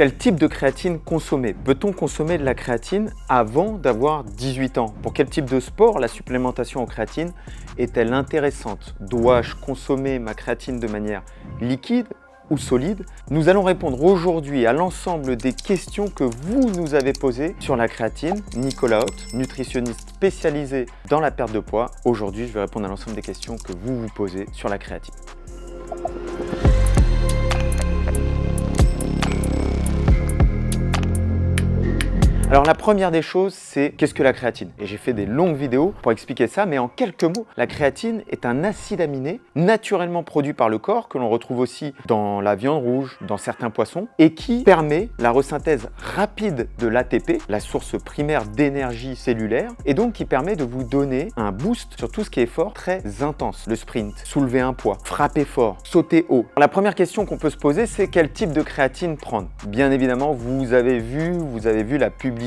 Quel type de créatine consommer? Peut-on consommer de la créatine avant d'avoir 18 ans? Pour quel type de sport la supplémentation en créatine est-elle intéressante? Dois-je consommer ma créatine de manière liquide ou solide? Nous allons répondre aujourd'hui à l'ensemble des questions que vous nous avez posées sur la créatine. Nicolas Hott, nutritionniste spécialisé dans la perte de poids. Aujourd'hui, je vais répondre à l'ensemble des questions que vous vous posez sur la créatine. Alors la première des choses, c'est qu'est-ce que la créatine? Et j'ai fait des longues vidéos pour expliquer ça, mais en quelques mots, la créatine est un acide aminé naturellement produit par le corps, que l'on retrouve aussi dans la viande rouge, dans certains poissons, et qui permet la resynthèse rapide de l'ATP, la source primaire d'énergie cellulaire, et donc qui permet de vous donner un boost sur tout ce qui est effort très intense. Le sprint, soulever un poids, frapper fort, sauter haut. La première question qu'on peut se poser, c'est quel type de créatine prendre? Bien évidemment, vous avez vu la publicité,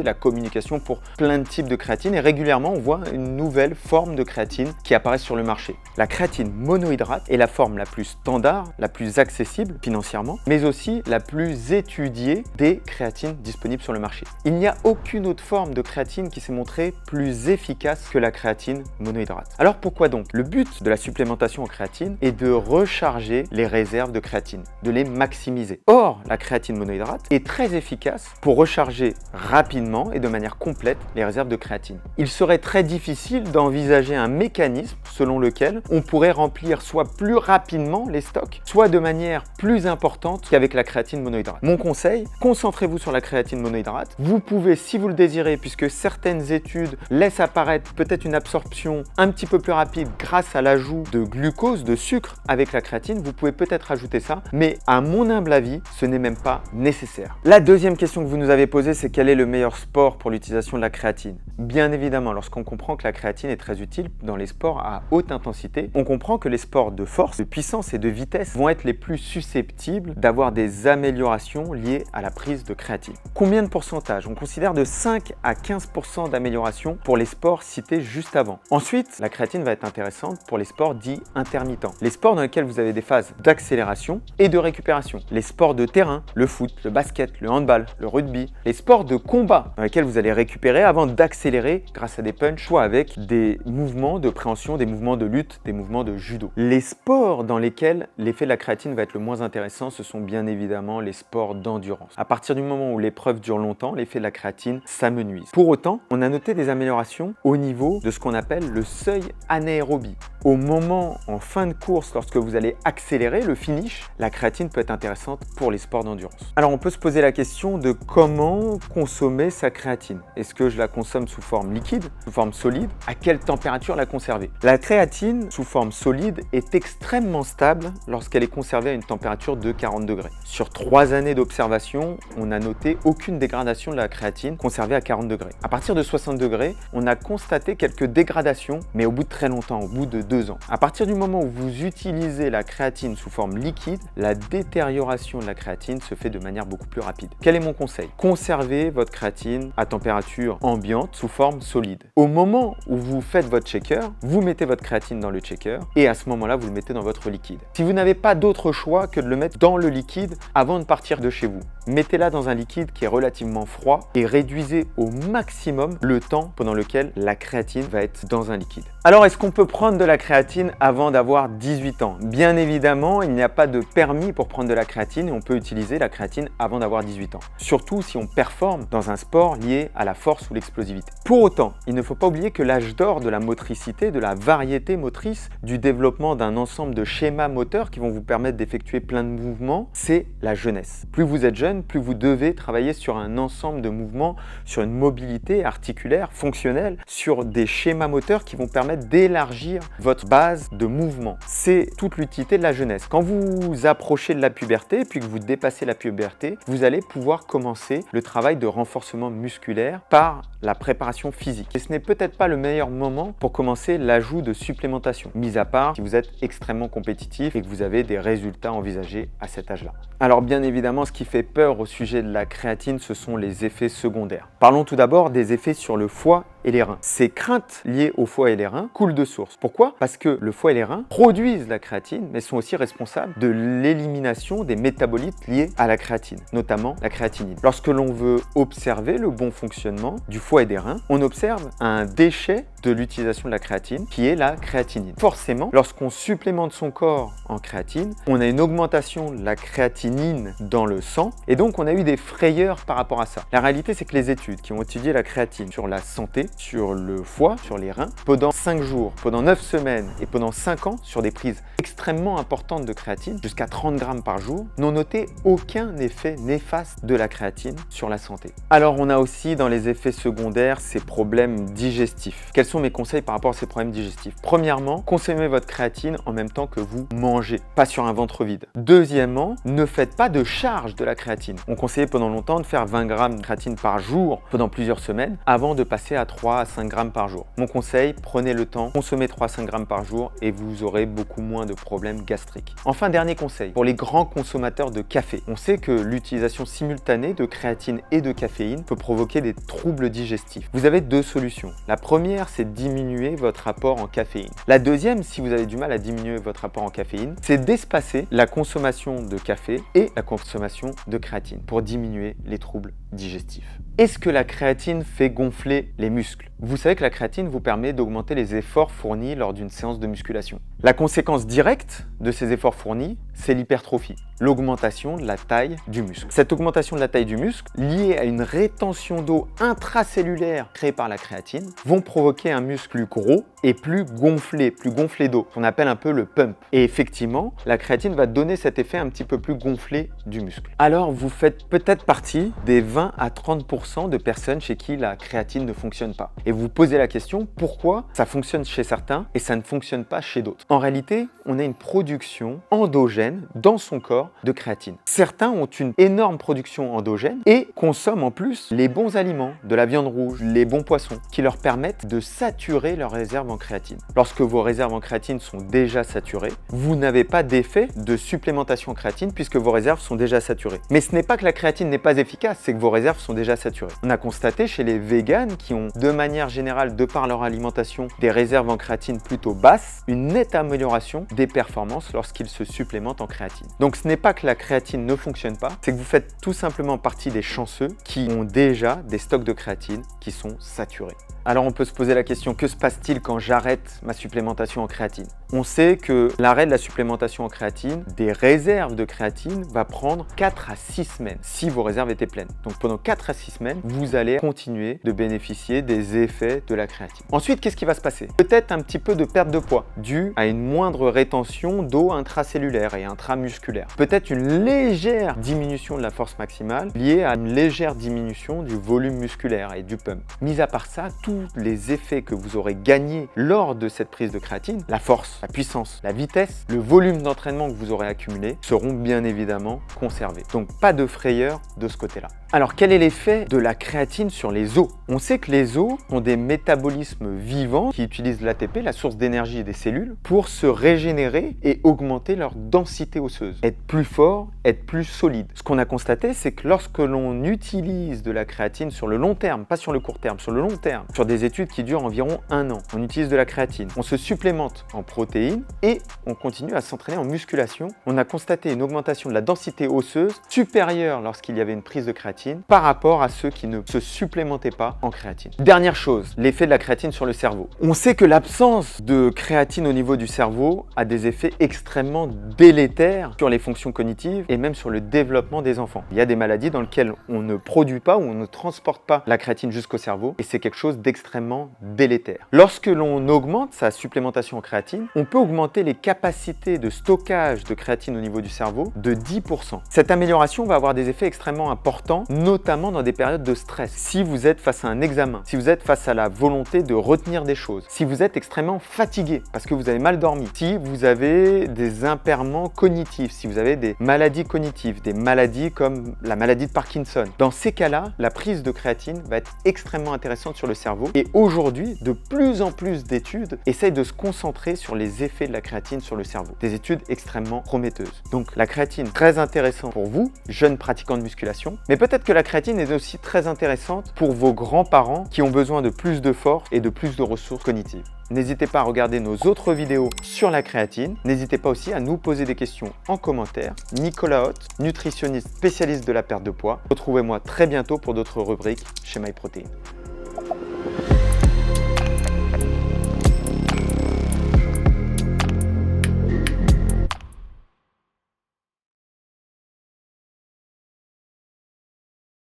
la communication pour plein de types de créatine et régulièrement on voit une nouvelle forme de créatine qui apparaît sur le marché. La créatine monohydrate est la forme la plus standard, la plus accessible financièrement, mais aussi la plus étudiée des créatines disponibles sur le marché. Il n'y a aucune autre forme de créatine qui s'est montrée plus efficace que la créatine monohydrate. Alors pourquoi donc? Le but de la supplémentation en créatine est de recharger les réserves de créatine, de les maximiser. Or, la créatine monohydrate est très efficace pour recharger rapidement et de manière complète les réserves de créatine. Il serait très difficile d'envisager un mécanisme selon lequel on pourrait remplir soit plus rapidement les stocks, soit de manière plus importante qu'avec la créatine monohydrate. Mon conseil, concentrez-vous sur la créatine monohydrate. Vous pouvez, si vous le désirez, puisque certaines études laissent apparaître peut-être une absorption un petit peu plus rapide grâce à l'ajout de glucose, de sucre avec la créatine, vous pouvez peut-être ajouter ça, mais à mon humble avis, ce n'est même pas nécessaire. La deuxième question que vous nous avez posée, c'est quel est le meilleur sport pour l'utilisation de la créatine? Bien évidemment, lorsqu'on comprend que la créatine est très utile dans les sports à haute intensité, on comprend que les sports de force, de puissance et de vitesse vont être les plus susceptibles d'avoir des améliorations liées à la prise de créatine. Combien de pourcentage? On considère de 5 à 15% d'amélioration pour les sports cités juste avant. Ensuite, la créatine va être intéressante pour les sports dits intermittents, les sports dans lesquels vous avez des phases d'accélération et de récupération, les sports de terrain, le foot, le basket, le handball, le rugby, les sports de combat dans lesquels vous allez récupérer avant d'accélérer grâce à des punchs, soit avec des mouvements de préhension, des mouvements de lutte, des mouvements de judo. Les sports dans lesquels l'effet de la créatine va être le moins intéressant, ce sont bien évidemment les sports d'endurance. À partir du moment où l'épreuve dure longtemps, l'effet de la créatine s'amenuise. Pour autant, on a noté des améliorations au niveau de ce qu'on appelle le seuil anaérobie. Au moment, en fin de course, lorsque vous allez accélérer, le finish, la créatine peut être intéressante pour les sports d'endurance. Alors on peut se poser la question de comment consommer sa créatine. Est-ce que je la consomme sous forme liquide, sous forme solide? À quelle température la conserver? La créatine sous forme solide est extrêmement stable lorsqu'elle est conservée à une température de 40 degrés. Sur 3 années d'observation, on n'a noté aucune dégradation de la créatine conservée à 40 degrés. À partir de 60 degrés, on a constaté quelques dégradations, mais au bout de très longtemps, au bout de 2 ans. À partir du moment où vous utilisez la créatine sous forme liquide, la détérioration de la créatine se fait de manière beaucoup plus rapide. Quel est mon conseil? Conservez votre créatine à température ambiante sous forme solide. Au moment où vous faites votre shaker, vous mettez votre créatine dans le shaker et à ce moment-là, vous le mettez dans votre liquide. Si vous n'avez pas d'autre choix que de le mettre dans le liquide avant de partir de chez vous, mettez-la dans un liquide qui est relativement froid et réduisez au maximum le temps pendant lequel la créatine va être dans un liquide. Alors, est-ce qu'on peut prendre de la créatine avant d'avoir 18 ans? Bien évidemment, il n'y a pas de permis pour prendre de la créatine et on peut utiliser la créatine avant d'avoir 18 ans. Surtout si on performe dans un sport lié à la force ou l'explosivité. Pour autant, il ne faut pas oublier que l'âge d'or de la motricité, de la variété motrice, du développement d'un ensemble de schémas moteurs qui vont vous permettre d'effectuer plein de mouvements, c'est la jeunesse. Plus vous êtes jeune, plus vous devez travailler sur un ensemble de mouvements, sur une mobilité articulaire, fonctionnelle, sur des schémas moteurs qui vont permettre d'élargir votre base de mouvement. C'est toute l'utilité de la jeunesse. Quand vous approchez de la puberté, puis que vous dépassez la puberté, vous allez pouvoir commencer le travail de renforcement musculaire par la préparation physique. Et ce n'est peut-être pas le meilleur moment pour commencer l'ajout de supplémentation, mis à part si vous êtes extrêmement compétitif et que vous avez des résultats envisagés à cet âge-là. Alors bien évidemment, ce qui fait peur au sujet de la créatine, ce sont les effets secondaires. Parlons tout d'abord des effets sur le foie et les reins. Ces craintes liées au foie et les reins coulent de source. Pourquoi? Parce que le foie et les reins produisent la créatine, mais sont aussi responsables de l'élimination des métabolites liés à la créatine, notamment la créatinine. Lorsque l'on veut observer le bon fonctionnement du foie et des reins, on observe un déchet de l'utilisation de la créatine, qui est la créatinine. Forcément, lorsqu'on supplémente son corps en créatine, on a une augmentation de la créatinine dans le sang, et donc on a eu des frayeurs par rapport à ça. La réalité, c'est que les études qui ont étudié la créatine sur la santé, sur le foie, sur les reins, pendant 5 jours, pendant 9 semaines et pendant 5 ans, sur des prises extrêmement importantes de créatine, jusqu'à 30 grammes par jour, n'ont noté aucun effet néfaste de la créatine sur la santé. Alors on a aussi dans les effets secondaires ces problèmes digestifs. Quels sont mes conseils par rapport à ces problèmes digestifs? Premièrement, consommez votre créatine en même temps que vous mangez, pas sur un ventre vide. Deuxièmement, ne faites pas de charge de la créatine. On conseillait pendant longtemps de faire 20 grammes de créatine par jour pendant plusieurs semaines avant de passer à 3 à 5 grammes par jour. Mon conseil, prenez le temps, consommez 3 à 5 grammes par jour et vous aurez beaucoup moins de problèmes gastriques. Enfin, dernier conseil, pour les grands consommateurs de café. On sait que l'utilisation simultanée de créatine et de caféine peut provoquer des troubles digestifs. Vous avez deux solutions. La première, c'est diminuer votre apport en caféine. La deuxième, si vous avez du mal à diminuer votre apport en caféine, c'est d'espacer la consommation de café et la consommation de créatine pour diminuer les troubles digestifs. Est-ce que la créatine fait gonfler les muscles? Vous savez que la créatine vous permet d'augmenter les efforts fournis lors d'une séance de musculation. La conséquence directe de ces efforts fournis, c'est l'hypertrophie, l'augmentation de la taille du muscle. Cette augmentation de la taille du muscle, liée à une rétention d'eau intracellulaire créée par la créatine, vont provoquer un muscle plus gros et plus gonflé d'eau, qu'on appelle un peu le pump. Et effectivement, la créatine va donner cet effet un petit peu plus gonflé du muscle. Alors, vous faites peut-être partie des 20 à 30% de personnes chez qui la créatine ne fonctionne pas. Et vous vous posez la question, pourquoi ça fonctionne chez certains et ça ne fonctionne pas chez d'autres? En réalité, on a une production endogène dans son corps de créatine. Certains ont une énorme production endogène et consomment en plus les bons aliments, de la viande rouge, les bons poissons, qui leur permettent de saturer leurs réserves en créatine. Lorsque vos réserves en créatine sont déjà saturées, vous n'avez pas d'effet de supplémentation en créatine puisque vos réserves sont déjà saturées. Mais ce n'est pas que la créatine n'est pas efficace, c'est que vos réserves sont déjà saturées. On a constaté chez les véganes qui ont de manière générale, de par leur alimentation, des réserves en créatine plutôt basses, une nette amélioration des performances lorsqu'ils se supplémentent en créatine. Donc ce n'est pas que la créatine ne fonctionne pas, c'est que vous faites tout simplement partie des chanceux qui ont déjà des stocks de créatine qui sont saturés. Alors on peut se poser la question, que se passe-t-il quand j'arrête ma supplémentation en créatine? On sait que l'arrêt de la supplémentation en créatine, des réserves de créatine, va prendre 4 à 6 semaines si vos réserves étaient pleines. Donc pendant 4 à 6 semaines, vous allez continuer de bénéficier des effets de la créatine. Ensuite, qu'est-ce qui va se passer? Peut-être un petit peu de perte de poids due à une moindre rétention d'eau intracellulaire et intramusculaire. Peut-être une légère diminution de la force maximale liée à une légère diminution du volume musculaire et du pump. Mis à part ça, tous les effets que vous aurez gagnés lors de cette prise de créatine, la force, la puissance, la vitesse, le volume d'entraînement que vous aurez accumulé seront bien évidemment conservés. Donc pas de frayeur de ce côté-là. Alors quel est l'effet de la créatine sur les os? On sait que les os ont des métabolismes vivants qui utilisent l'ATP, la source d'énergie des cellules, pour se régénérer et augmenter leur densité osseuse, être plus fort, être plus solide. Ce qu'on a constaté, c'est que lorsque l'on utilise de la créatine sur le long terme, pas sur le court terme, sur le long terme, sur des études qui durent environ 1 an, on utilise de la créatine, on se supplémente en protéines et on continue à s'entraîner en musculation. On a constaté une augmentation de la densité osseuse supérieure lorsqu'il y avait une prise de créatine par rapport à ceux qui ne se supplémentaient pas en créatine. Dernière chose, l'effet de la créatine sur le cerveau. On sait que l'absence de créatine au niveau du cerveau a des effets extrêmement délétères sur les fonctions cognitives et même sur le développement des enfants. Il y a des maladies dans lesquelles on ne produit pas ou on ne transporte pas la créatine jusqu'au cerveau et c'est quelque chose d'extrêmement délétère. Lorsque l'on augmente sa supplémentation en créatine, on peut augmenter les capacités de stockage de créatine au niveau du cerveau de 10%. Cette amélioration va avoir des effets extrêmement importants, notamment dans des périodes de stress. Si vous êtes face à un examen, si vous êtes face à la volonté de retenir des choses, si vous êtes extrêmement fatigué parce que vous avez mal dormi, si vous avez des impairements cognitifs, si vous avez des maladies cognitives, des maladies comme la maladie de Parkinson, dans ces cas-là, la prise de créatine va être extrêmement intéressante sur le cerveau et aujourd'hui, de plus en plus d'études essayent de se concentrer sur les effets de la créatine sur le cerveau. Des études extrêmement prometteuses. Donc la créatine, très intéressante pour vous, jeunes pratiquants de musculation, mais peut-être peut-être que la créatine est aussi très intéressante pour vos grands-parents qui ont besoin de plus de force et de plus de ressources cognitives. N'hésitez pas à regarder nos autres vidéos sur la créatine. N'hésitez pas aussi à nous poser des questions en commentaire. Nicolas Hott, nutritionniste spécialiste de la perte de poids. Retrouvez-moi très bientôt pour d'autres rubriques chez MyProtein.